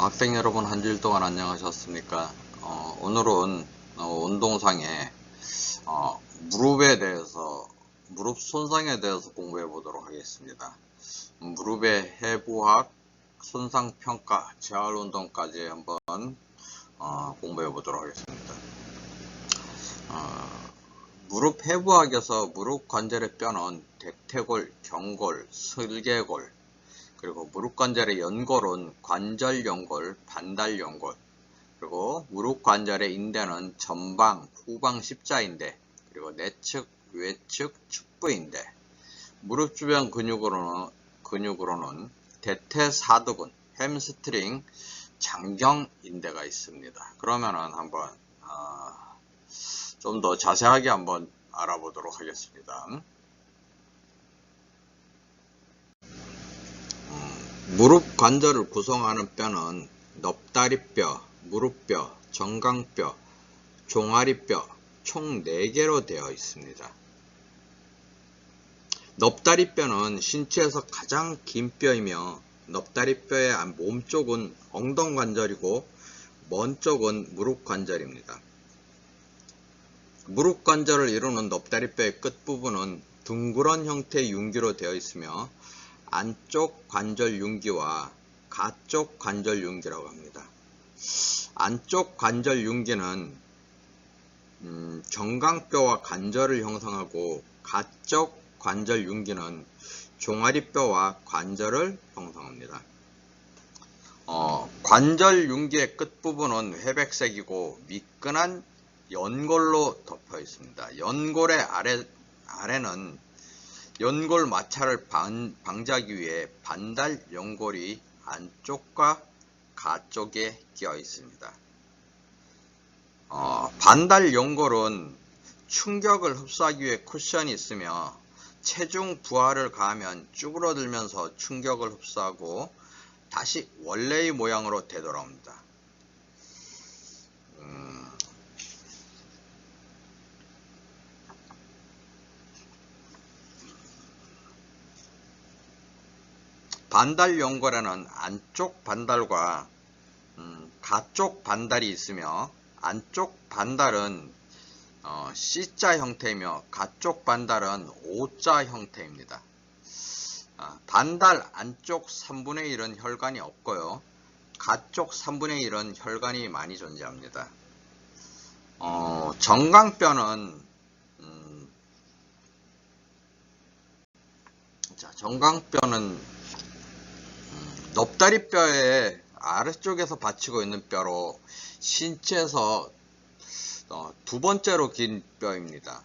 학생 여러분, 한 주일 동안 안녕하셨습니까? 오늘은 운동상의 무릎에 대해서, 무릎 손상에 대해서 공부해 보도록 하겠습니다. 무릎의 해부학, 손상평가, 재활운동까지 한번 공부해 보도록 하겠습니다. 무릎 해부학에서 무릎 관절의 뼈는 대퇴골, 경골, 슬개골, 그리고 무릎 관절의 연골은 관절연골, 반달연골, 그리고 무릎 관절의 인대는 전방, 후방 십자인대, 그리고 내측, 외측, 축부인대, 무릎 주변 근육으로는 대퇴사두근, 햄스트링, 장경인대가 있습니다. 그러면은 한번 좀 더 자세하게 한번 알아보도록 하겠습니다. 무릎 관절을 구성하는 뼈는 넙다리뼈, 무릎뼈, 정강뼈, 종아리뼈 총 4개로 되어 있습니다. 넙다리뼈는 신체에서 가장 긴 뼈이며 넙다리뼈의 몸쪽은 엉덩관절이고 먼 쪽은 무릎 관절입니다. 무릎 관절을 이루는 넙다리뼈의 끝부분은 둥그런 형태의 융기로 되어 있으며 안쪽 관절 융기와 가쪽 관절 융기라고 합니다. 안쪽 관절 융기는 정강뼈와 관절을 형성하고 가쪽 관절 융기는 종아리뼈와 관절을 형성합니다. 관절 융기의 끝부분은 회백색이고 미끈한 연골로 덮여 있습니다. 연골의 아래는 연골 마찰을 방지하기 위해 반달 연골이 안쪽과 가쪽에 끼어 있습니다. 반달 연골은 충격을 흡수하기 위해 쿠션이 있으며 체중 부하를 가하면 쭈그러들면서 충격을 흡수하고 다시 원래의 모양으로 되돌아옵니다. 반달 연골에는 안쪽 반달과 가쪽 반달이 있으며 안쪽 반달은 C자 형태이며 가쪽 반달은 O자 형태입니다. 반달 안쪽 3분의 1은 혈관이 없고요. 가쪽 3분의 1은 혈관이 많이 존재합니다. 정강뼈는 넙다리뼈의 아래쪽에서 받치고 있는 뼈로 신체에서 두 번째로 긴 뼈입니다.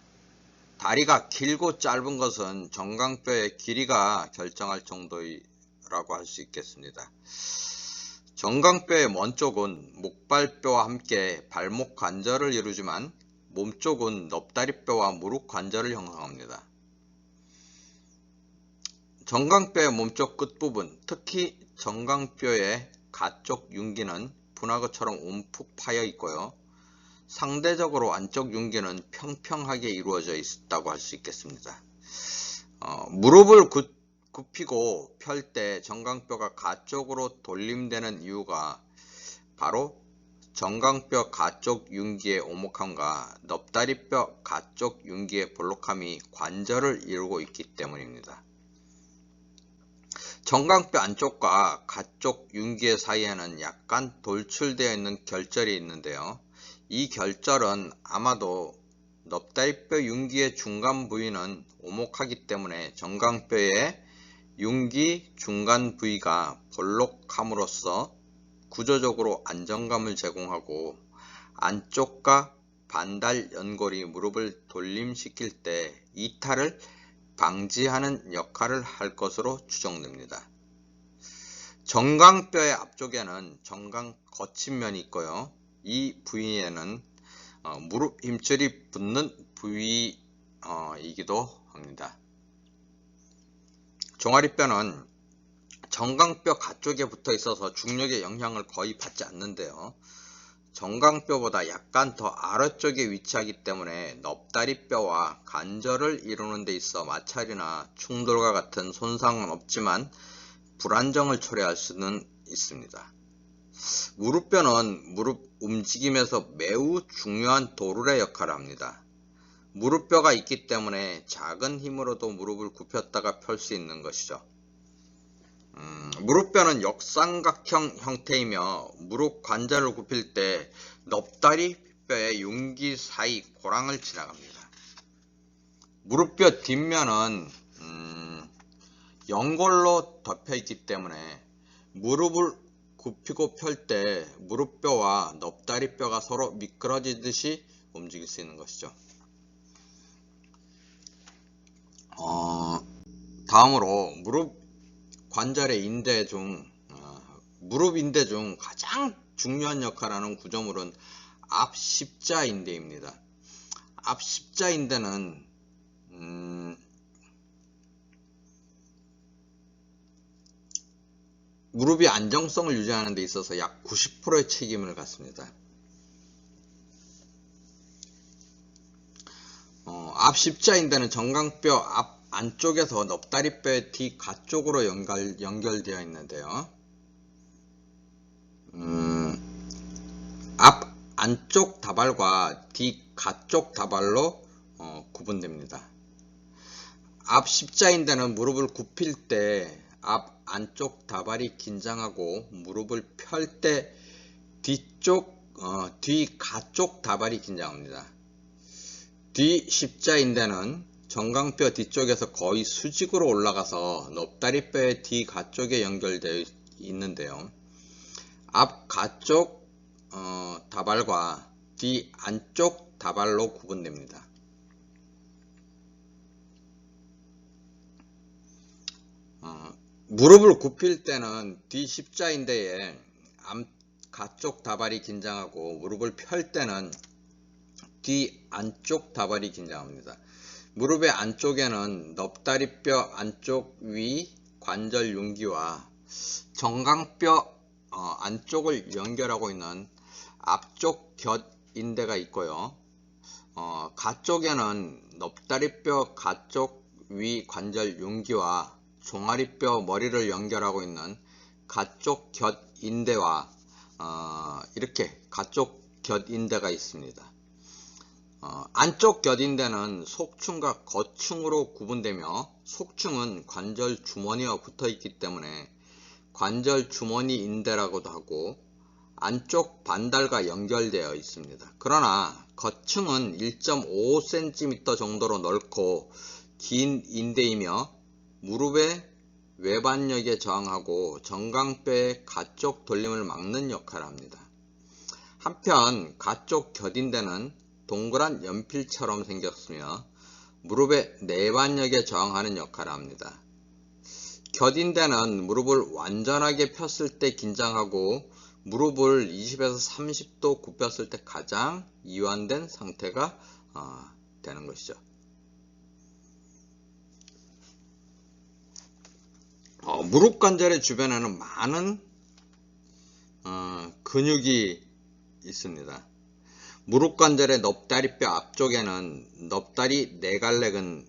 다리가 길고 짧은 것은 정강뼈의 길이가 결정할 정도라고 할 수 있겠습니다. 정강뼈의 먼 쪽은 목발뼈와 함께 발목 관절을 이루지만 몸쪽은 넙다리뼈와 무릎 관절을 형성합니다. 정강뼈의 몸쪽 끝부분, 특히 정강뼈의 가쪽 융기는 분화구처럼 움푹 파여 있고요. 상대적으로 안쪽 융기는 평평하게 이루어져 있다고 할 수 있겠습니다. 무릎을 굽히고 펼 때 정강뼈가 가쪽으로 돌림되는 이유가 바로 정강뼈 가쪽 융기의 오목함과 넙다리뼈 가쪽 융기의 볼록함이 관절을 이루고 있기 때문입니다. 정강뼈 안쪽과 가쪽 융기 사이에는 약간 돌출되어 있는 결절이 있는데요. 이 결절은 아마도 넙다리뼈 융기의 중간 부위는 오목하기 때문에 정강뼈의 융기 중간 부위가 볼록함으로써 구조적으로 안정감을 제공하고 안쪽과 반달 연골이 무릎을 돌림시킬 때 이탈을 방지하는 역할을 할 것으로 추정됩니다. 정강뼈의 앞쪽에는 정강 거친면이 있고요. 이 부위에는 무릎 힘줄이 붙는 부위이기도 합니다. 종아리뼈는 정강뼈 가쪽에 붙어 있어서 중력의 영향을 거의 받지 않는데요. 정강뼈보다 약간 더 아래쪽에 위치하기 때문에 넙다리뼈와 관절을 이루는 데 있어 마찰이나 충돌과 같은 손상은 없지만 불안정을 초래할 수는 있습니다. 무릎뼈는 무릎 움직임에서 매우 중요한 도르래 역할을 합니다. 무릎뼈가 있기 때문에 작은 힘으로도 무릎을 굽혔다가 펼 수 있는 것이죠. 무릎뼈는 역삼각형 형태이며 무릎 관절을 굽힐 때 넙다리 뼈의 융기 사이 고랑을 지나갑니다. 무릎뼈 뒷면은 연골로 덮여 있기 때문에 무릎을 굽히고 펼 때 무릎뼈와 넙다리뼈가 서로 미끄러지듯이 움직일 수 있는 것이죠. 다음으로 무릎 관절의 인대 중 무릎 인대 중 가장 중요한 역할을 하는 구조물은 앞십자인대입니다. 앞십자인대는 무릎의 안정성을 유지하는 데 있어서 약 90%의 책임을 갖습니다. 앞십자인대는 정강뼈 앞 안쪽에서 넙다리뼈의 뒤 가쪽으로 연결되어 있는데요. 앞 안쪽 다발과 뒤 가쪽 다발로 구분됩니다. 앞 십자인대는 무릎을 굽힐 때 앞 안쪽 다발이 긴장하고 무릎을 펼 때 뒤 가쪽 다발이 긴장합니다. 뒤 십자인대는 정강뼈 뒤쪽에서 거의 수직으로 올라가서 넙다리뼈의 뒤 가쪽에 연결되어 있는데요. 앞 가쪽 다발과 뒤 안쪽 다발로 구분됩니다. 무릎을 굽힐 때는 뒤 십자인대에 앞 가쪽 다발이 긴장하고 무릎을 펼 때는 뒤 안쪽 다발이 긴장합니다. 무릎의 안쪽에는 넙다리뼈 안쪽 위 관절 융기와 정강뼈 안쪽을 연결하고 있는 앞쪽 곁인대가 있고요. 가쪽에는 넙다리뼈 가쪽 위 관절 융기와 종아리뼈 머리를 연결하고 있는 가쪽 곁인대와 이렇게 가쪽 곁인대가 있습니다. 안쪽 곁인대는 속충과 겉충으로 구분되며 속충은 관절 주머니와 붙어 있기 때문에 관절 주머니 인대라고도 하고 안쪽 반달과 연결되어 있습니다. 그러나 겉충은 1.5cm 정도로 넓고 긴 인대이며 무릎의 외반력에 저항하고 정강뼈의 가쪽 돌림을 막는 역할을 합니다. 한편 가쪽 곁인대는 동그란 연필처럼 생겼으며 무릎의 내반력에 저항하는 역할을 합니다. 곁인대는 무릎을 완전하게 폈을 때 긴장하고 무릎을 20에서 30도 굽혔을 때 가장 이완된 상태가 되는 것이죠. 무릎 관절의 주변에는 많은 근육이 있습니다. 무릎 관절의 넙다리뼈 앞쪽에는 넙다리 네갈래근이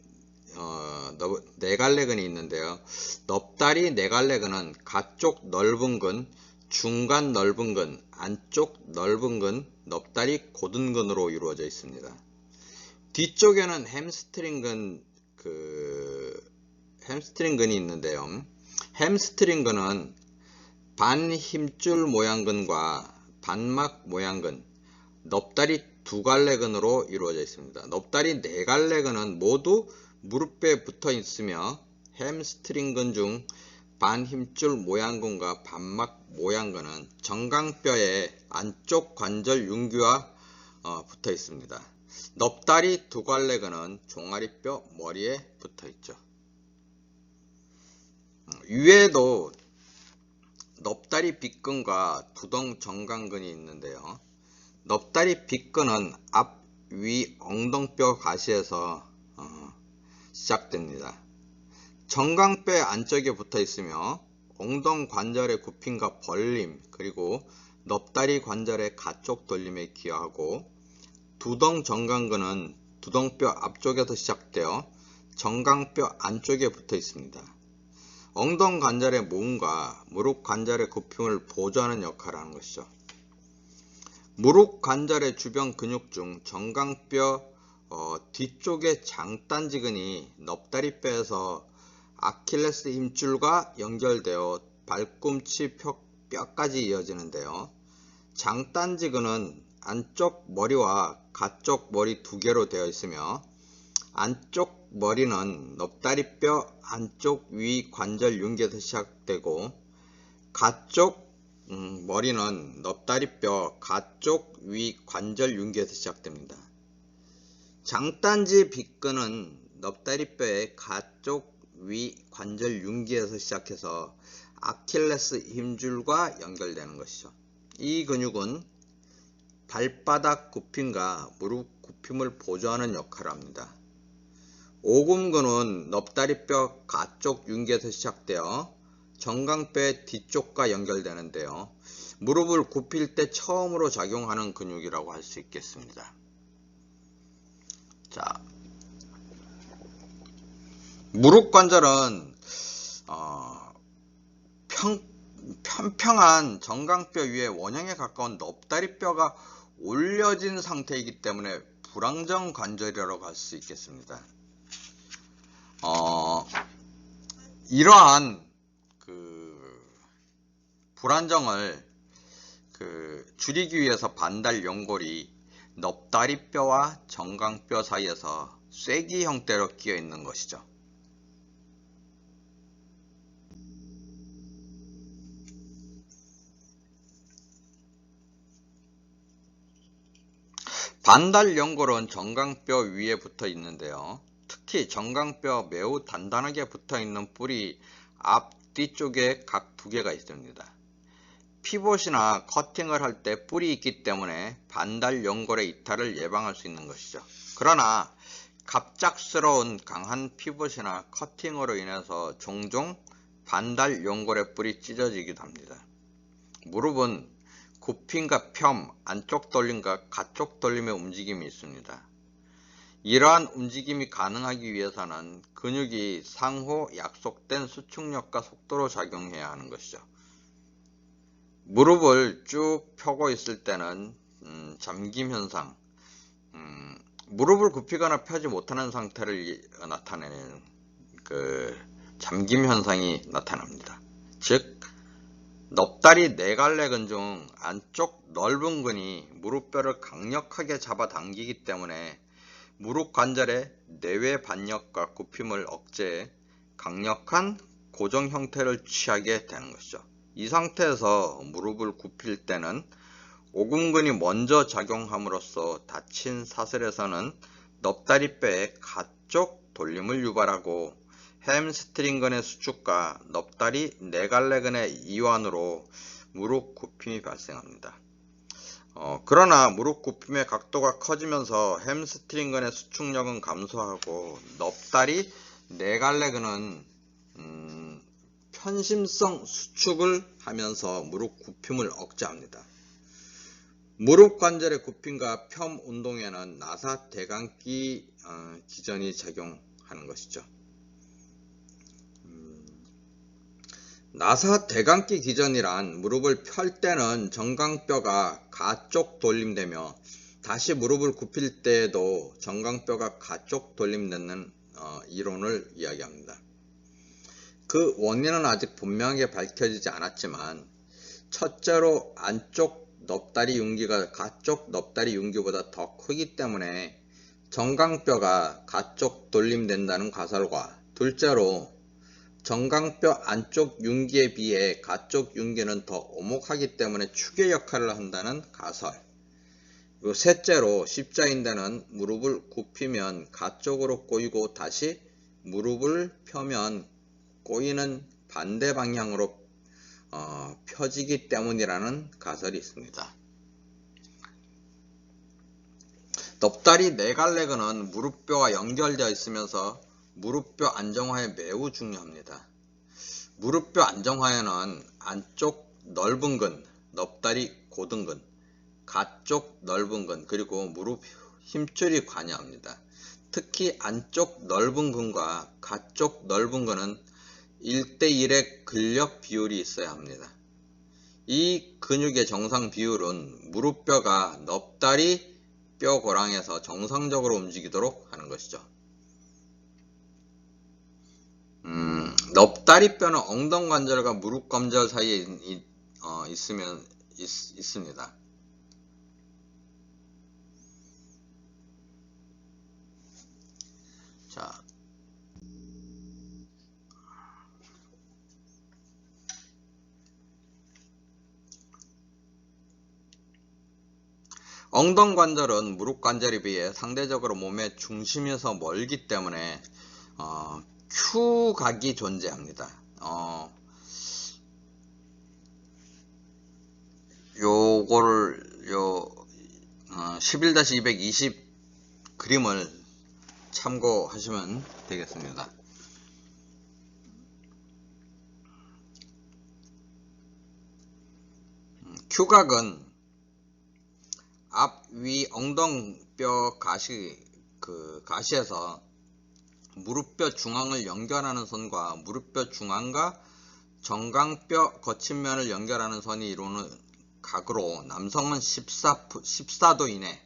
있는데요. 넙다리 네갈래근은 가쪽 넓은 근, 중간 넓은 근, 안쪽 넓은 근, 넙다리 고든 근으로 이루어져 있습니다. 뒤쪽에는 햄스트링근이 있는데요. 햄스트링근은 반힘줄 모양근과 반막 모양근, 넙다리 두갈래근으로 이루어져 있습니다. 넙다리 네갈래근은 모두 무릎에 붙어 있으며 햄스트링근 중 반힘줄 모양근과 반막 모양근은 정강뼈의 안쪽 관절 융기와 붙어 있습니다. 넙다리 두갈래근은 종아리뼈 머리에 붙어 있죠. 위에도 넙다리 빗근과 두덩 정강근이 있는데요. 넙다리 빗근은 앞 위 엉덩뼈 가시에서 시작됩니다. 정강뼈의 안쪽에 붙어 있으며 엉덩 관절의 굽힘과 벌림 그리고 넙다리 관절의 가쪽 돌림에 기여하고 두덩 정강근은 두덩뼈 앞쪽에서 시작되어 정강뼈 안쪽에 붙어 있습니다. 엉덩 관절의 모음과 무릎 관절의 굽힘을 보조하는 역할을 하는 것이죠. 무릎 관절의 주변 근육 중 정강뼈 뒤쪽의 장단지근이 넙다리뼈에서 아킬레스 힘줄과 연결되어 발꿈치 뼈까지 이어지는데요. 장단지근은 안쪽 머리와 가쪽 머리 두 개로 되어 있으며 안쪽 머리는 넙다리뼈 안쪽 위 관절 윤기에서 시작되고 가쪽 머리는 넙다리뼈 가쪽 위 관절 윤기에서 시작됩니다. 장단지 빗근은 넙다리뼈의 가쪽 위 관절 윤기에서 시작해서 아킬레스 힘줄과 연결되는 것이죠. 이 근육은 발바닥 굽힘과 무릎 굽힘을 보조하는 역할을 합니다. 오금근은 넙다리뼈 가쪽 윤기에서 시작되어 정강뼈의 뒤쪽과 연결되는데요. 무릎을 굽힐 때 처음으로 작용하는 근육이라고 할 수 있겠습니다. 자, 무릎 관절은 평평한 정강뼈 위에 원형에 가까운 넙다리뼈가 올려진 상태이기 때문에 불안정 관절이라고 할 수 있겠습니다. 이러한 불안정을 줄이기 위해서 반달 연골이 넙다리뼈와 정강뼈 사이에서 쐐기 형태로 끼어 있는 것이죠. 반달 연골은 정강뼈 위에 붙어 있는데요. 특히 정강뼈 매우 단단하게 붙어 있는 뿔이 앞뒤쪽에 각 두 개가 있습니다. 피봇이나 커팅을 할 때 뿔이 있기 때문에 반달 연골의 이탈을 예방할 수 있는 것이죠. 그러나 갑작스러운 강한 피봇이나 커팅으로 인해서 종종 반달 연골의 뿔이 찢어지기도 합니다. 무릎은 굽힘과 펴, 안쪽 돌림과 가쪽 돌림의 움직임이 있습니다. 이러한 움직임이 가능하기 위해서는 근육이 상호 약속된 수축력과 속도로 작용해야 하는 것이죠. 무릎을 쭉 펴고 있을 때는 잠김 현상, 무릎을 굽히거나 펴지 못하는 상태를 나타내는 잠김 현상이 나타납니다. 즉 넙다리 네갈래근 중 안쪽 넓은 근이 무릎뼈를 강력하게 잡아당기기 때문에 무릎 관절의 내외 반력과 굽힘을 억제해 강력한 고정 형태를 취하게 되는 것이죠. 이 상태에서 무릎을 굽힐 때는 오금근이 먼저 작용함으로써 다친 사슬에서는 넙다리뼈의 가쪽 돌림을 유발하고 햄스트링근의 수축과 넙다리 네갈래근의 이완으로 무릎 굽힘이 발생합니다. 그러나 무릎 굽힘의 각도가 커지면서 햄스트링근의 수축력은 감소하고 넙다리 네갈래근은 편심성 수축을 하면서 무릎 굽힘을 억제합니다. 무릎 관절의 굽힘과 펴 운동에는 나사대강기 기전이 작용하는 것이죠. 나사대강기 기전이란 무릎을 펼 때는 정강뼈가 가쪽 돌림되며 다시 무릎을 굽힐 때에도 정강뼈가 가쪽 돌림되는 이론을 이야기합니다. 그 원인은 아직 분명하게 밝혀지지 않았지만 첫째로 안쪽 넙다리 윤기가 가쪽 넙다리 윤기보다 더 크기 때문에 정강뼈가 가쪽 돌림된다는 가설과 둘째로 정강뼈 안쪽 윤기에 비해 가쪽 윤기는 더 오목하기 때문에 축의 역할을 한다는 가설. 그리고 셋째로 십자인대는 무릎을 굽히면 가쪽으로 꼬이고 다시 무릎을 펴면 꼬이는 반대 방향으로 펴지기 때문이라는 가설이 있습니다. 넙다리 네갈래근은 무릎뼈와 연결되어 있으면서 무릎뼈 안정화에 매우 중요합니다. 무릎뼈 안정화에는 안쪽 넓은 근, 넙다리 고등근, 가쪽 넓은 근, 그리고 무릎 힘줄이 관여합니다. 특히 안쪽 넓은 근과 가쪽 넓은 근은 1대1의 근력 비율이 있어야 합니다. 이 근육의 정상 비율은 무릎뼈가 넙다리 뼈 고랑에서 정상적으로 움직이도록 하는 것이죠. 넙다리 뼈는 엉덩관절과 무릎관절 사이에 있습니다. 자, 엉덩관절은 무릎관절에 비해 상대적으로 몸의 중심에서 멀기 때문에 Q각이 존재합니다. 요거를 11-220 그림을 참고하시면 되겠습니다. Q각은 앞, 위, 엉덩뼈 가시에서 무릎뼈 중앙을 연결하는 선과 무릎뼈 중앙과 정강뼈 거친 면을 연결하는 선이 이루는 각으로 남성은 14도 이내,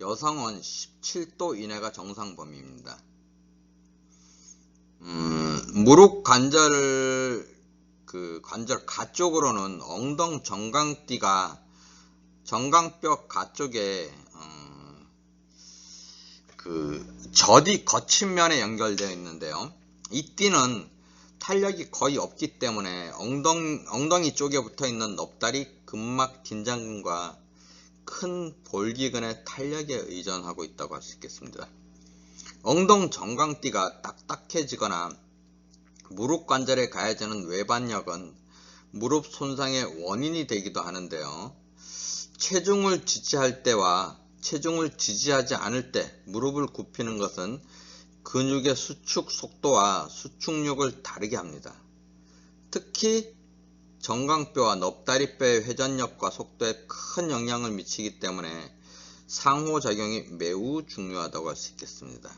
여성은 17도 이내가 정상 범위입니다. 무릎 관절 관절 가쪽으로는 엉덩 정강띠가 정강뼈 가쪽에 저디 거친 면에 연결되어 있는데요. 이 띠는 탄력이 거의 없기 때문에 엉덩이 쪽에 붙어 있는 넙다리 근막 긴장근과 큰 볼기근의 탄력에 의존하고 있다고 할 수 있겠습니다. 엉덩 정강띠가 딱딱해지거나 무릎 관절에 가해지는 외반력은 무릎 손상의 원인이 되기도 하는데요. 체중을 지지할 때와 체중을 지지하지 않을 때 무릎을 굽히는 것은 근육의 수축 속도와 수축력을 다르게 합니다. 특히 정강뼈와 넙다리뼈의 회전력과 속도에 큰 영향을 미치기 때문에 상호작용이 매우 중요하다고 할 수 있겠습니다.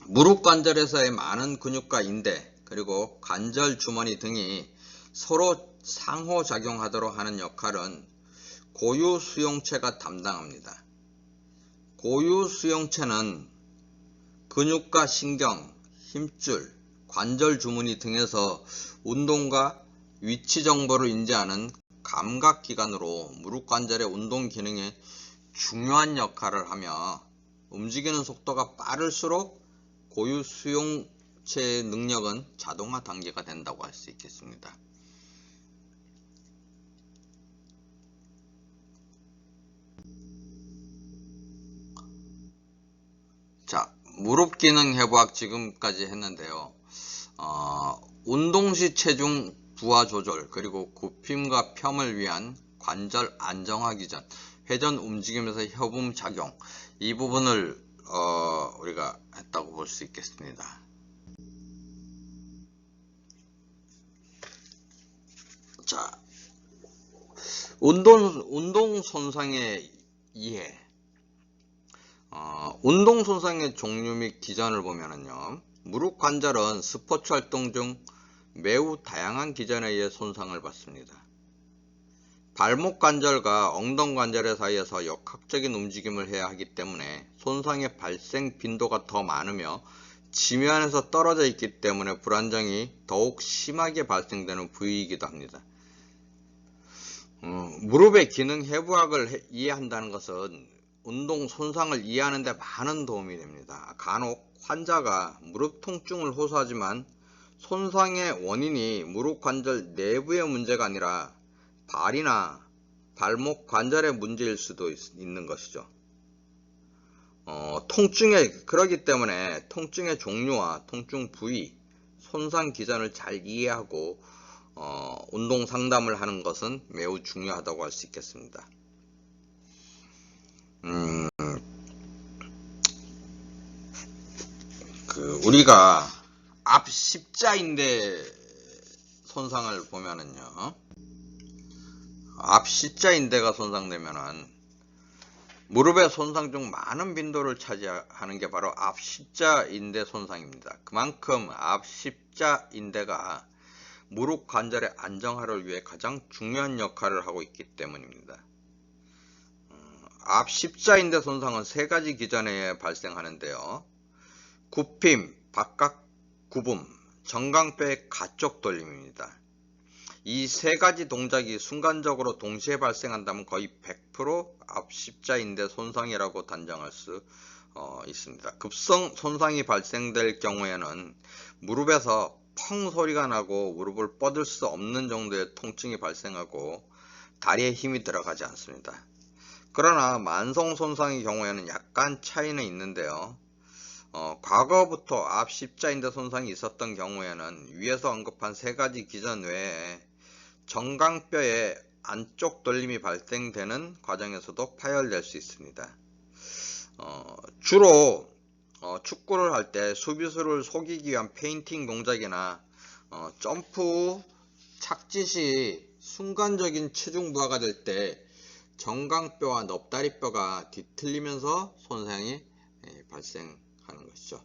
무릎 관절에서의 많은 근육과 인대 그리고 관절 주머니 등이 서로 상호작용하도록 하는 역할은 고유수용체가 담당합니다. 고유수용체는 근육과 신경, 힘줄, 관절 주머니 등에서 운동과 위치 정보를 인지하는 감각기관으로 무릎 관절의 운동 기능에 중요한 역할을 하며 움직이는 속도가 빠를수록 고유수용체의 능력은 자동화 단계가 된다고 할 수 있겠습니다. 자, 무릎 기능 회복 지금까지 했는데요. 운동시 체중 부하 조절 그리고 굽힘과 펴을 위한 관절 안정화 기전, 회전 움직임에서 협음 작용, 이 부분을 우리가 했다고 볼 수 있겠습니다. 자, 운동 손상의 이해. 운동 손상의 종류 및 기전을 보면은요, 무릎 관절은 스포츠 활동 중 매우 다양한 기전에 의해 손상을 받습니다. 발목 관절과 엉덩 관절 사이에서 역학적인 움직임을 해야 하기 때문에 손상의 발생 빈도가 더 많으며 지면에서 떨어져 있기 때문에 불안정이 더욱 심하게 발생되는 부위이기도 합니다. 무릎의 기능 해부학을 이해한다는 것은 운동 손상을 이해하는 데 많은 도움이 됩니다. 간혹 환자가 무릎 통증을 호소하지만 손상의 원인이 무릎 관절 내부의 문제가 아니라 발이나 발목 관절의 문제일 수도 있는 것이죠. 그렇기 때문에 통증의 종류와 통증 부위, 손상 기전을 잘 이해하고 운동 상담을 하는 것은 매우 중요하다고 할 수 있겠습니다. 우리가 앞 십자인대 손상을 보면은요, 앞 십자인대가 손상되면은 무릎의 손상 중 많은 빈도를 차지하는 게 바로 앞 십자인대 손상입니다. 그만큼 앞 십자인대가 무릎 관절의 안정화를 위해 가장 중요한 역할을 하고 있기 때문입니다. 앞 십자인대 손상은 세 가지 기전에 발생하는데요. 굽힘, 바깥 굽음, 정강뼈의 가쪽 돌림입니다. 이 세 가지 동작이 순간적으로 동시에 발생한다면 거의 100% 앞 십자인대 손상이라고 단정할 수 있습니다. 급성 손상이 발생될 경우에는 무릎에서 펑 소리가 나고 무릎을 뻗을 수 없는 정도의 통증이 발생하고 다리에 힘이 들어가지 않습니다. 그러나 만성 손상의 경우에는 약간 차이는 있는데요. 과거부터 앞 십자인대 손상이 있었던 경우에는 위에서 언급한 세 가지 기전 외에 정강뼈의 안쪽 돌림이 발생되는 과정에서도 파열될 수 있습니다. 주로 축구를 할 때 수비수를 속이기 위한 페인팅 동작이나 점프 후 착지 시 순간적인 체중 부하가 될 때 정강뼈와 넙다리뼈가 뒤틀리면서 손상이 발생하는 것이죠.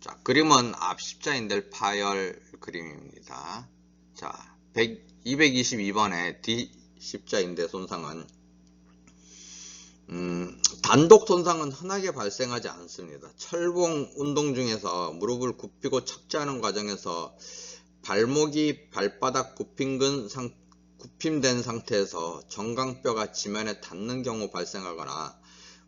자, 그림은 앞 십자인대 파열 그림입니다. 자, 222번의 D 십자인대 손상은 단독 손상은 흔하게 발생하지 않습니다. 철봉 운동 중에서 무릎을 굽히고 착지하는 과정에서 발목이 발바닥 굽힘된 상태에서 정강뼈가 지면에 닿는 경우 발생하거나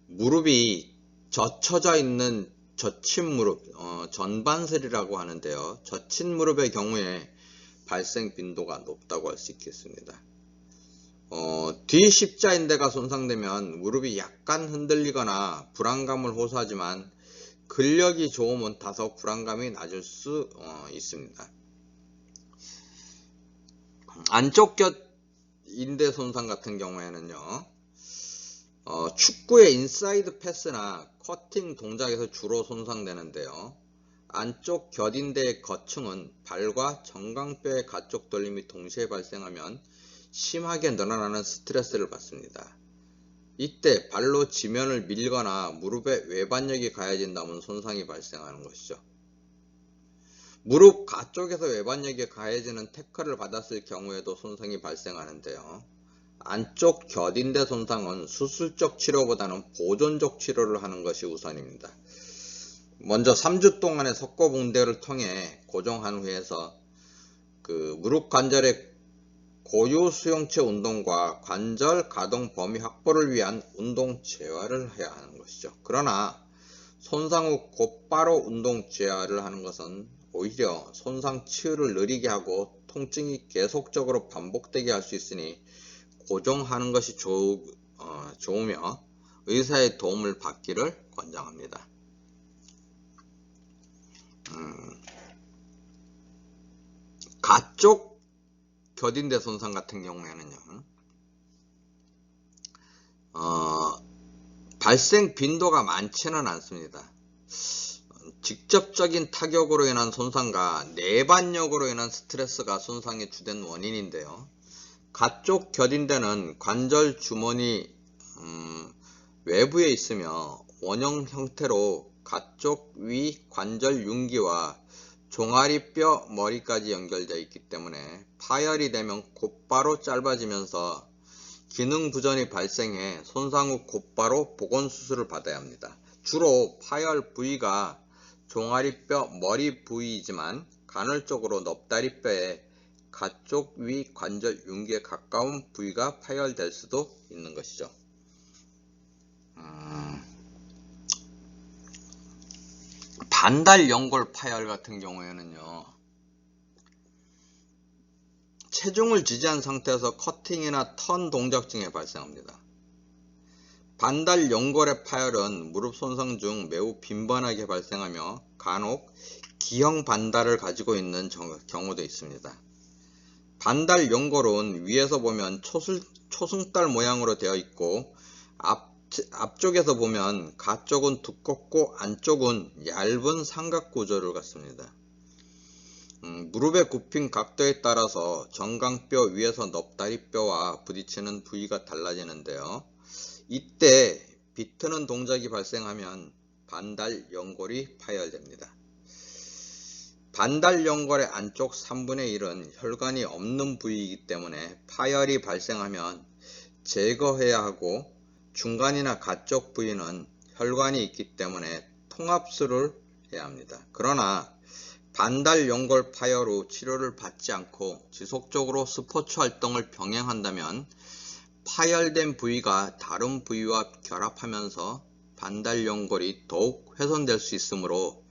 무릎이 젖혀져 있는 젖힌 무릎, 전반슬이라고 하는데요. 젖힌 무릎의 경우에 발생 빈도가 높다고 할 수 있겠습니다. 뒤 십자인대가 손상되면 무릎이 약간 흔들리거나 불안감을 호소하지만 근력이 좋으면 다소 불안감이 낮을 수 있습니다. 안쪽 곁 인대 손상 같은 경우에는요, 축구의 인사이드 패스나 커팅 동작에서 주로 손상되는데요. 안쪽 곁인대의 거층은 발과 정강뼈의 가쪽 돌림이 동시에 발생하면 심하게 늘어나는 스트레스를 받습니다. 이때 발로 지면을 밀거나 무릎에 외반력이 가해진다면 손상이 발생하는 것이죠. 무릎 가쪽에서 외반력이 가해지는 태클을 받았을 경우에도 손상이 발생하는데요. 안쪽 곁인대 손상은 수술적 치료보다는 보존적 치료를 하는 것이 우선입니다. 먼저 3주 동안의 석고붕대를 통해 고정한 후에서 무릎 관절의 고유 수용체 운동과 관절 가동 범위 확보를 위한 운동 재활을 해야 하는 것이죠. 그러나 손상 후 곧바로 운동 재활을 하는 것은 오히려 손상 치유를 느리게 하고 통증이 계속적으로 반복되게 할 수 있으니 고정하는 것이 좋으며 의사의 도움을 받기를 권장합니다. 가쪽 곁인대 손상 같은 경우에는요, 발생 빈도가 많지는 않습니다. 직접적인 타격으로 인한 손상과 내반력으로 인한 스트레스가 손상의 주된 원인인데요. 가쪽 곁인대는 관절 주머니 외부에 있으며 원형 형태로 가쪽 위 관절 융기와 종아리뼈 머리까지 연결되어 있기 때문에 파열이 되면 곧바로 짧아지면서 기능 부전이 발생해 손상 후 곧바로 보건 수술을 받아야 합니다. 주로 파열 부위가 종아리뼈 머리 부위이지만 간헐적으로 넙다리뼈의 가쪽 위 관절 융기에 가까운 부위가 파열될 수도 있는 것이죠. 반달 연골 파열 같은 경우에는요, 체중을 지지한 상태에서 커팅이나 턴 동작 중에 발생합니다. 반달 연골의 파열은 무릎 손상 중 매우 빈번하게 발생하며 간혹 기형 반달을 가지고 있는 경우도 있습니다. 반달 연골은 위에서 보면 초승달 모양으로 되어 있고 앞쪽에서 보면 가쪽은 두껍고 안쪽은 얇은 삼각 구조를 갖습니다. 무릎의 굽힌 각도에 따라서 정강뼈 위에서 넙다리뼈와 부딪히는 부위가 달라지는데요. 이때 비트는 동작이 발생하면 반달 연골이 파열됩니다. 반달 연골의 안쪽 3분의 1은 혈관이 없는 부위이기 때문에 파열이 발생하면 제거해야 하고, 중간이나 가쪽 부위는 혈관이 있기 때문에 통합술을 해야 합니다. 그러나 반달 연골 파열 후 치료를 받지 않고 지속적으로 스포츠 활동을 병행한다면 파열된 부위가 다른 부위와 결합하면서 반달 연골이 더욱 훼손될 수 있으므로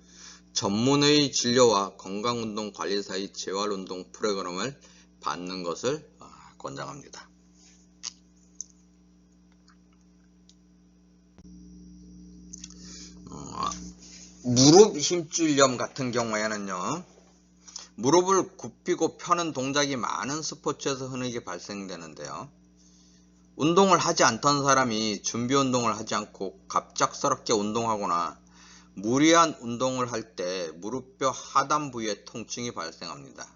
전문의 진료와 건강운동관리 사이 재활운동 프로그램을 받는 것을 권장합니다. 무릎 힘줄염 같은 경우에는요, 무릎을 굽히고 펴는 동작이 많은 스포츠에서 흔하게 발생되는데요. 운동을 하지 않던 사람이 준비 운동을 하지 않고 갑작스럽게 운동하거나 무리한 운동을 할 때 무릎뼈 하단 부위에 통증이 발생합니다.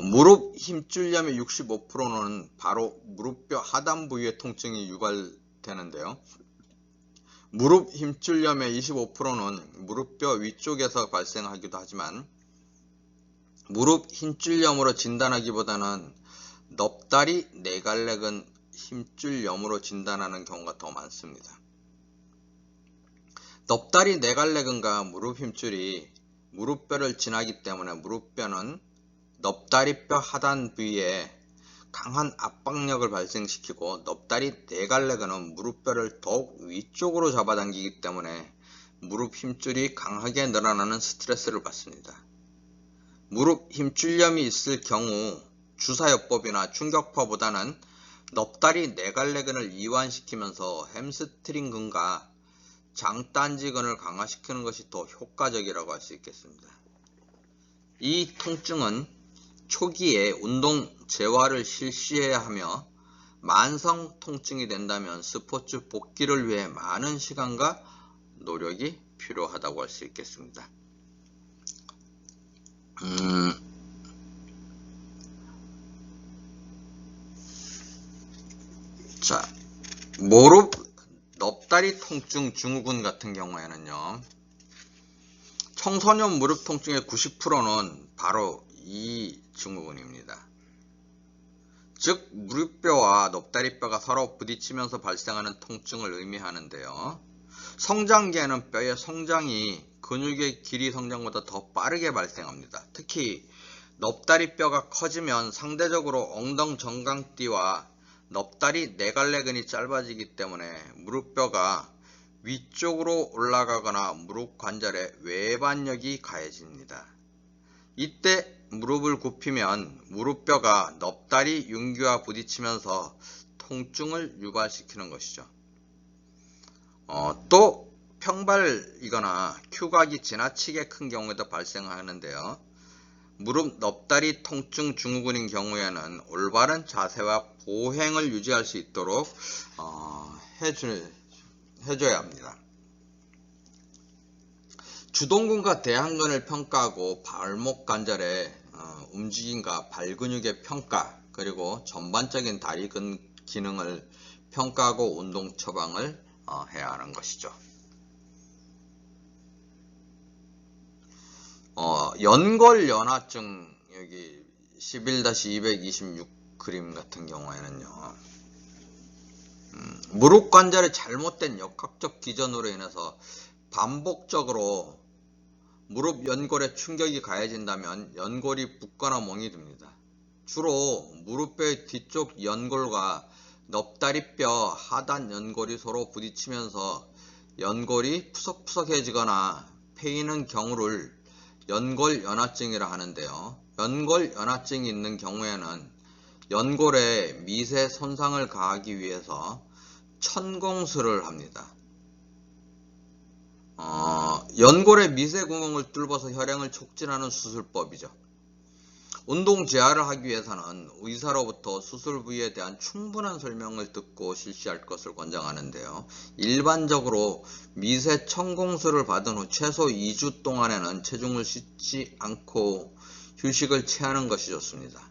무릎 힘줄염의 65%는 바로 무릎뼈 하단 부위에 통증이 유발되는데요. 무릎 힘줄염의 25%는 무릎뼈 위쪽에서 발생하기도 하지만, 무릎 힘줄염으로 진단하기보다는 넙다리 네갈래근 힘줄염으로 진단하는 경우가 더 많습니다. 넙다리 네갈래근과 무릎 힘줄이 무릎뼈를 지나기 때문에 무릎뼈는 넙다리뼈 하단 부위에 강한 압박력을 발생시키고, 넙다리 네갈래근은 무릎뼈를 더욱 위쪽으로 잡아당기기 때문에 무릎 힘줄이 강하게 늘어나는 스트레스를 받습니다. 무릎 힘줄염이 있을 경우 주사요법이나 충격파보다는 넙다리 네갈래근을 이완시키면서 햄스트링근과 장딴지근을 강화시키는 것이 더 효과적이라고 할 수 있겠습니다. 이 통증은 초기에 운동 재활을 실시해야 하며, 만성 통증이 된다면 스포츠 복귀를 위해 많은 시간과 노력이 필요하다고 할 수 있겠습니다. 자, 무릎 넙다리 통증 증후군 같은 경우에는요, 청소년 무릎 통증의 90%는 바로 이 증후군입니다. 즉, 무릎뼈와 넙다리뼈가 서로 부딪히면서 발생하는 통증을 의미하는데요. 성장기에는 뼈의 성장이 근육의 길이 성장보다 더 빠르게 발생합니다. 특히 넙다리뼈가 커지면 상대적으로 엉덩 정강띠와 넙다리 네갈래근이 짧아지기 때문에 무릎뼈가 위쪽으로 올라가거나 무릎 관절에 외반력이 가해집니다. 이때 무릎을 굽히면 무릎뼈가 넙다리 윤기와 부딪히면서 통증을 유발시키는 것이죠. 또 평발이거나 큐각이 지나치게 큰 경우에도 발생하는데요. 무릎 넙다리 통증 증후군인 경우에는 올바른 자세와 보행을 유지할 수 있도록 해줘야 합니다. 주동근과 대한근을 평가하고 발목 관절의 움직임과 발근육의 평가, 그리고 전반적인 다리 기능을 평가하고 운동 처방을 해야 하는 것이죠. 연골연화증, 여기 11-226 그림 같은 경우에는요, 무릎 관절의 잘못된 역학적 기전으로 인해서 반복적으로 무릎 연골에 충격이 가해진다면 연골이 붓거나 멍이 듭니다. 주로 무릎뼈의 뒤쪽 연골과 넙다리뼈 하단 연골이 서로 부딪히면서 연골이 푸석푸석해지거나 패이는 경우를 연골연화증이라 하는데요. 연골연화증이 있는 경우에는 연골에 미세 손상을 가하기 위해서 천공술을 합니다. 연골의 미세 구멍을 뚫어서 혈행을 촉진하는 수술법이죠. 운동 재활을 하기 위해서는 의사로부터 수술 부위에 대한 충분한 설명을 듣고 실시할 것을 권장하는데요. 일반적으로 미세 천공술을 받은 후 최소 2주 동안에는 체중을 싣지 않고 휴식을 취하는 것이 좋습니다.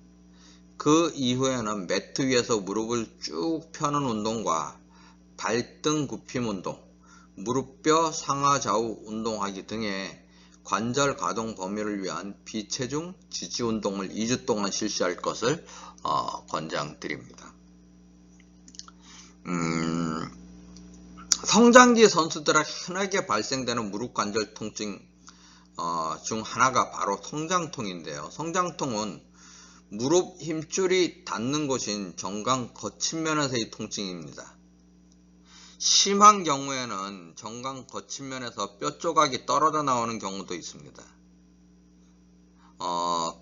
그 이후에는 매트 위에서 무릎을 쭉 펴는 운동과 발등 굽힘 운동, 무릎뼈 상하 좌우 운동하기 등의 관절 가동 범위를 위한 비체중 지지 운동을 2주 동안 실시할 것을 권장드립니다. 성장기 선수들에 흔하게 발생되는 무릎 관절 통증 중 하나가 바로 성장통인데요. 성장통은 무릎 힘줄이 닿는 곳인 정강 거친면에서의 통증입니다. 심한 경우에는 정강 거친면에서 뼈 조각이 떨어져 나오는 경우도 있습니다.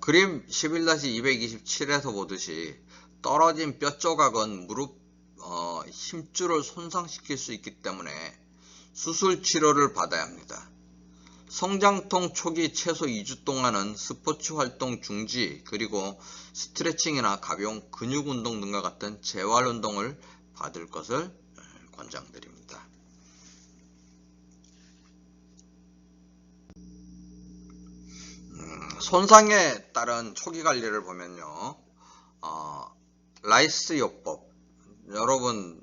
그림 11-227에서 보듯이 떨어진 뼈 조각은 무릎 힘줄을 손상시킬 수 있기 때문에 수술 치료를 받아야 합니다. 성장통 초기 최소 2주 동안은 스포츠 활동 중지, 그리고 스트레칭이나 가벼운 근육 운동 등과 같은 재활 운동을 받을 것을 권장드립니다. 손상에 따른 초기 관리를 보면요, 라이스 요법 여러분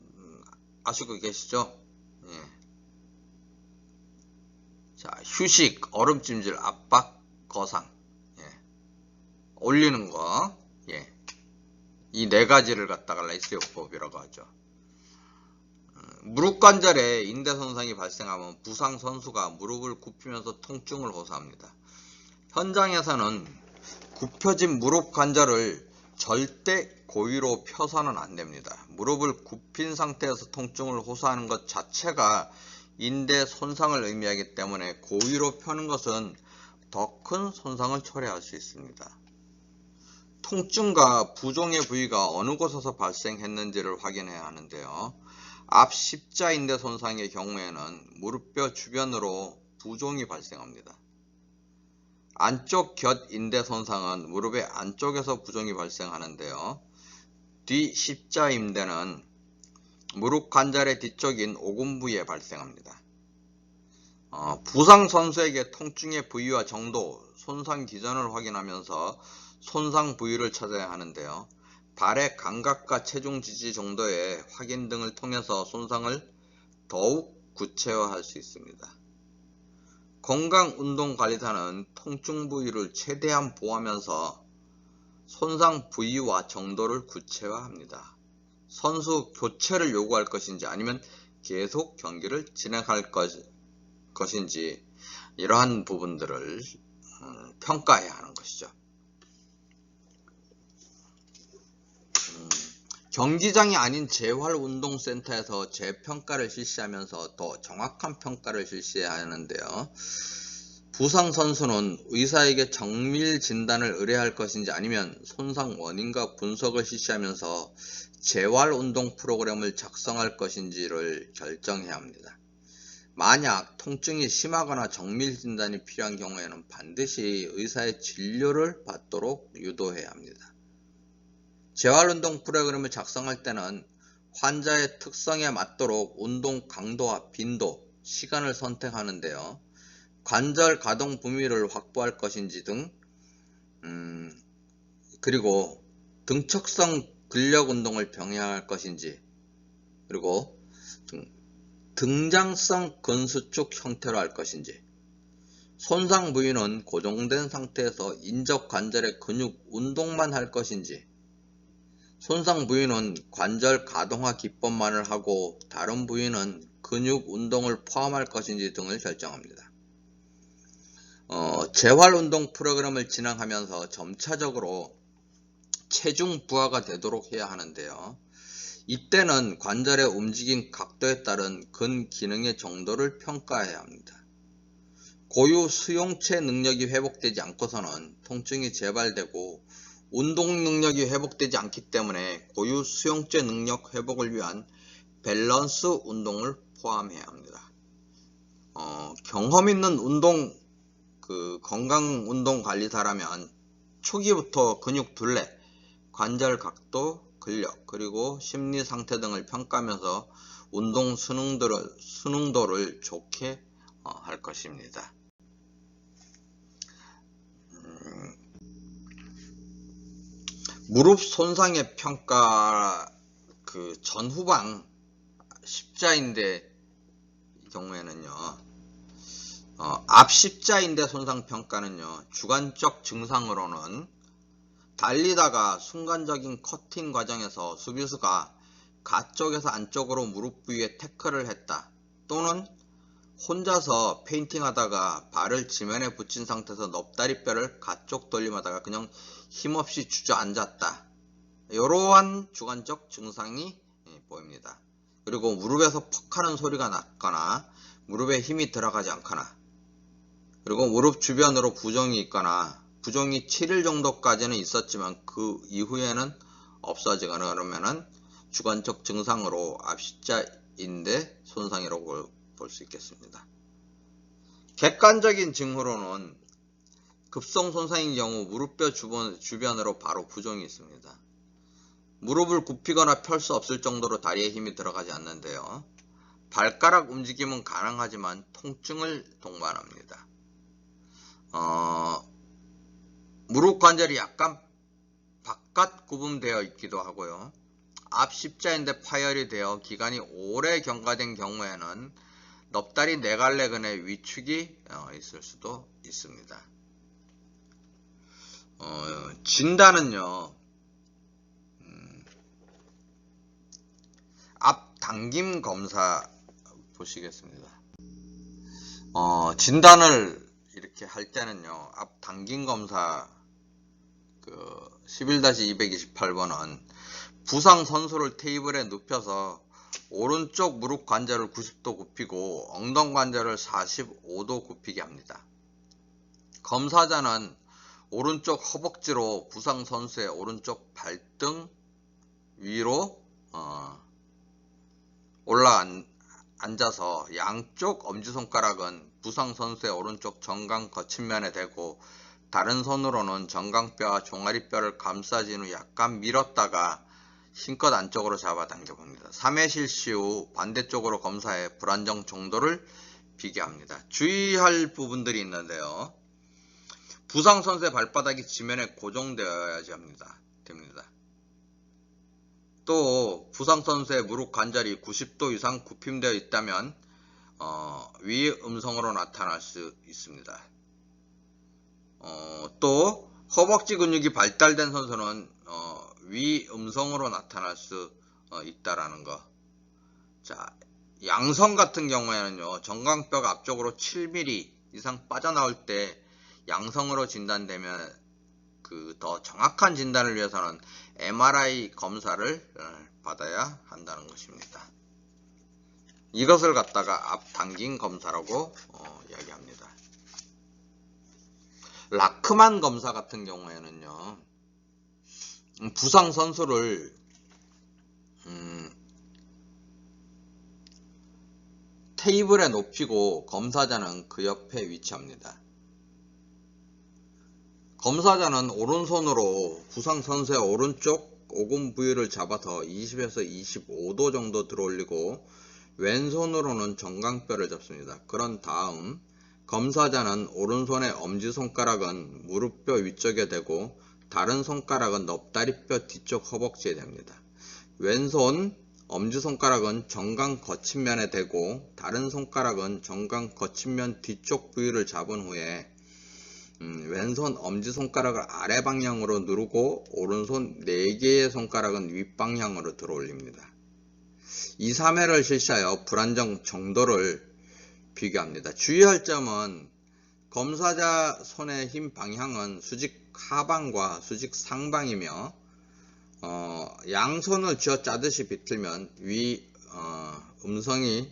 아시고 계시죠? 예. 자, 휴식, 얼음찜질, 압박, 거상, 예. 올리는 거, 예. 이 네 가지를 갖다가 라이스 요법이라고 하죠. 무릎 관절에 인대 손상이 발생하면 부상 선수가 무릎을 굽히면서 통증을 호소합니다. 현장에서는 굽혀진 무릎 관절을 절대 고위로 펴서는 안 됩니다. 무릎을 굽힌 상태에서 통증을 호소하는 것 자체가 인대 손상을 의미하기 때문에 고위로 펴는 것은 더 큰 손상을 초래할 수 있습니다. 통증과 부종의 부위가 어느 곳에서 발생했는지를 확인해야 하는데요. 앞 십자인대 손상의 경우에는 무릎뼈 주변으로 부종이 발생합니다. 안쪽 곁인대 손상은 무릎의 안쪽에서 부종이 발생하는데요. 뒤 십자인대는 무릎 관절의 뒤쪽인 오금 부위에 발생합니다. 부상 선수에게 통증의 부위와 정도, 손상 기전을 확인하면서 손상 부위를 찾아야 하는데요. 발의 감각과 체중 지지 정도의 확인 등을 통해서 손상을 더욱 구체화할 수 있습니다. 건강운동관리사는 통증 부위를 최대한 보호하면서 손상 부위와 정도를 구체화합니다. 선수 교체를 요구할 것인지 아니면 계속 경기를 진행할 것인지 이러한 부분들을 평가해야 하는 것이죠. 경기장이 아닌 재활운동센터에서 재평가를 실시하면서 더 정확한 평가를 실시해야 하는데요. 부상 선수는 의사에게 정밀 진단을 의뢰할 것인지 아니면 손상 원인과 분석을 실시하면서 재활운동 프로그램을 작성할 것인지를 결정해야 합니다. 만약 통증이 심하거나 정밀 진단이 필요한 경우에는 반드시 의사의 진료를 받도록 유도해야 합니다. 재활운동 프로그램을 작성할 때는 환자의 특성에 맞도록 운동 강도와 빈도, 시간을 선택하는데요. 관절 가동 범위를 확보할 것인지 등, 그리고 등척성 근력 운동을 병행할 것인지, 그리고 등장성 근수축 형태로 할 것인지, 손상 부위는 고정된 상태에서 인접 관절의 근육 운동만 할 것인지, 손상 부위는 관절 가동화 기법만을 하고 다른 부위는 근육 운동을 포함할 것인지 등을 결정합니다. 재활운동 프로그램을 진행하면서 점차적으로 체중 부하가 되도록 해야 하는데요. 이때는 관절의 움직임 각도에 따른 근기능의 정도를 평가해야 합니다. 고유 수용체 능력이 회복되지 않고서는 통증이 재발되고 운동 능력이 회복되지 않기 때문에 고유 수용체 능력 회복을 위한 밸런스 운동을 포함해야 합니다. 경험 있는 건강 운동 관리사라면 초기부터 근육 둘레, 관절 각도, 근력, 그리고 심리 상태 등을 평가하면서 운동 순응도를 좋게 할 것입니다. 무릎 손상의 평가 전후방 십자인대 경우에는요, 앞 십자인대 손상 평가는요, 주관적 증상으로는 달리다가 순간적인 커팅 과정에서 수비수가 가쪽에서 안쪽으로 무릎 부위에 태클을 했다, 또는 혼자서 페인팅 하다가 발을 지면에 붙인 상태에서 넙다리뼈를 가쪽 돌림하다가 그냥 힘없이 주저앉았다, 이러한 주관적 증상이 보입니다. 그리고 무릎에서 퍽 하는 소리가 났거나 무릎에 힘이 들어가지 않거나, 그리고 무릎 주변으로 부종이 있거나, 부종이 7일 정도까지는 있었지만 그 이후에는 없어지거나, 그러면은 주관적 증상으로 앞십자인대 손상이라고 볼 수 있겠습니다. 객관적인 징후로는 급성 손상인 경우 무릎뼈 주변으로 바로 부종이 있습니다. 무릎을 굽히거나 펼 수 없을 정도로 다리에 힘이 들어가지 않는데요, 발가락 움직임은 가능하지만 통증을 동반합니다. 무릎 관절이 약간 바깥 구분되어 있기도 하고요, 앞 십자인대 파열이 되어 기간이 오래 경과된 경우에는 넙다리 네갈래근의 위축이 있을 수도 있습니다. 진단은요, 앞 당김 검사 보시겠습니다. 진단을 이렇게 할 때는요, 앞 당김 검사 11-228번은 부상 선수를 테이블에 눕혀서 오른쪽 무릎 관절을 90도 굽히고 엉덩 관절을 45도 굽히게 합니다. 검사자는 오른쪽 허벅지로 부상 선수의 오른쪽 발등 위로 앉아서 양쪽 엄지손가락은 부상 선수의 오른쪽 정강 거친면에 대고 다른 손으로는 정강뼈와 종아리뼈를 감싸진 후 약간 밀었다가 힘껏 안쪽으로 잡아당겨 봅니다. 3회 실시 후 반대쪽으로 검사해 불안정 정도를 비교합니다. 주의할 부분들이 있는데요, 부상 선수의 발바닥이 지면에 고정되어야지 됩니다. 또 부상 선수의 무릎 관절이 90도 이상 굽힘되어 있다면 위 음성으로 나타날 수 있습니다. 또 허벅지 근육이 발달된 선수는 위 음성으로 나타날 수 있다라는 거. 자, 양성 같은 경우에는요, 정강뼈가 앞쪽으로 7mm 이상 빠져나올 때 양성으로 진단되면 더 정확한 진단을 위해서는 MRI 검사를 받아야 한다는 것입니다. 이것을 갖다가 앞 당김 검사라고 이야기합니다. 라크만 검사 같은 경우에는요, 부상 선수를 테이블에 높이고 검사자는 그 옆에 위치합니다. 검사자는 오른손으로 부상 선수의 오른쪽 오금 부위를 잡아서 20에서 25도 정도 들어올리고 왼손으로는 정강뼈를 잡습니다. 그런 다음 검사자는 오른손의 엄지손가락은 무릎뼈 위쪽에 대고 다른 손가락은 넙다리뼈 뒤쪽 허벅지에 댑니다. 왼손 엄지손가락은 정강 거친면에 대고 다른 손가락은 정강 거친면 뒤쪽 부위를 잡은 후에 왼손 엄지손가락을 아래 방향으로 누르고 오른손 4개의 손가락은 윗방향으로 들어올립니다. 2, 3회를 실시하여 불안정 정도를 비교합니다. 주의할 점은 검사자 손의 힘 방향은 수직 하방과 수직 상방이며 양손을 쥐어 짜듯이 비틀면 위 음성이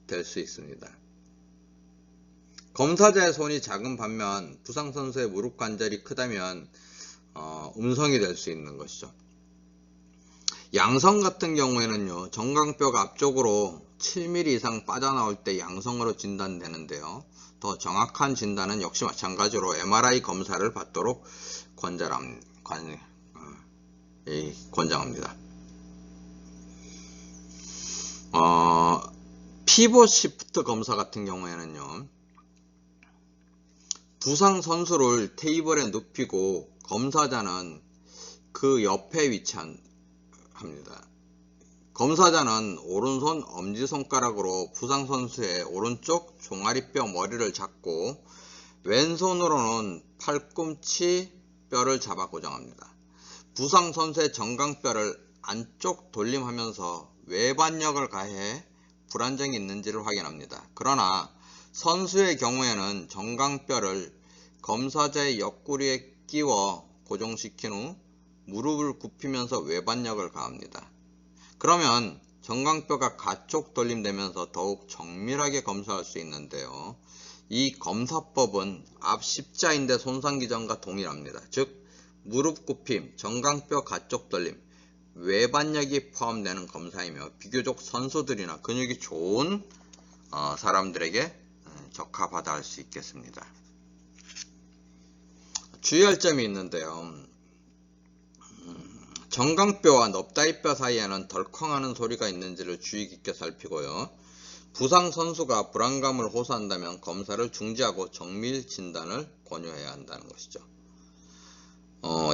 될 수 있습니다. 검사자의 손이 작은 반면 부상 선수의 무릎 관절이 크다면 음성이 될 수 있는 것이죠. 양성 같은 경우에는요, 정강뼈가 앞쪽으로 7mm 이상 빠져나올 때 양성으로 진단되는데요, 더 정확한 진단은 역시 마찬가지로 MRI 검사를 받도록 권장합니다. 피벗 시프트 검사 같은 경우에는요, 부상 선수를 테이블에 눕히고 검사자는 그 옆에 위치합니다. 검사자는 오른손 엄지손가락으로 부상 선수의 오른쪽 종아리뼈 머리를 잡고 왼손으로는 팔꿈치 뼈를 잡아 고정합니다. 부상 선수의 정강뼈를 안쪽 돌림하면서 외반력을 가해 불안정이 있는지를 확인합니다. 그러나 선수의 경우에는 정강뼈를 검사자의 옆구리에 끼워 고정시킨 후 무릎을 굽히면서 외반력을 가합니다. 그러면 정강뼈가 가쪽 돌림되면서 더욱 정밀하게 검사할 수 있는데요. 이 검사법은 앞 십자인대 손상 기전과 동일합니다. 즉 무릎 굽힘, 정강뼈 가쪽 돌림, 외반력이 포함되는 검사이며 비교적 선수들이나 근육이 좋은 사람들에게 적합하다 할 수 있겠습니다. 주의할 점이 있는데요. 정강뼈와 넙다리뼈 사이에는 덜컹하는 소리가 있는지를 주의 깊게 살피고요. 부상 선수가 불안감을 호소한다면 검사를 중지하고 정밀 진단을 권유해야 한다는 것이죠.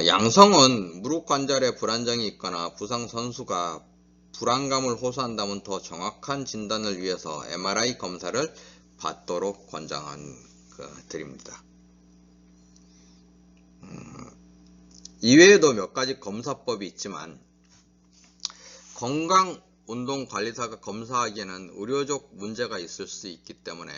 양성은 무릎 관절에 불안정이 있거나 부상 선수가 불안감을 호소한다면 더 정확한 진단을 위해서 MRI 검사를 받도록 권장드립니다. 이외에도 몇 가지 검사법이 있지만 건강운동관리사가 검사하기에는 의료적 문제가 있을 수 있기 때문에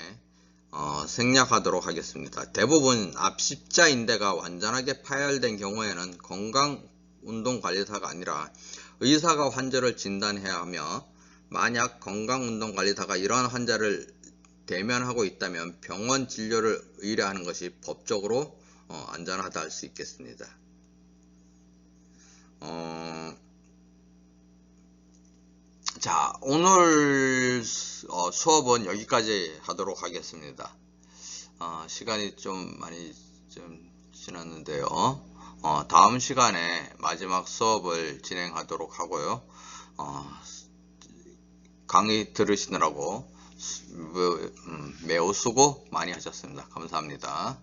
생략하도록 하겠습니다. 대부분 앞 십자인대가 완전하게 파열된 경우에는 건강운동관리사가 아니라 의사가 환자를 진단해야 하며, 만약 건강운동관리사가 이러한 환자를 대면하고 있다면 병원 진료를 의뢰하는 것이 법적으로 안전하다 할 수 있겠습니다. 자, 오늘 수업은 여기까지 하도록 하겠습니다. 시간이 좀 많이 지났는데요. 다음 시간에 마지막 수업을 진행하도록 하고요. 강의 들으시느라고 매우 수고 많이 하셨습니다. 감사합니다.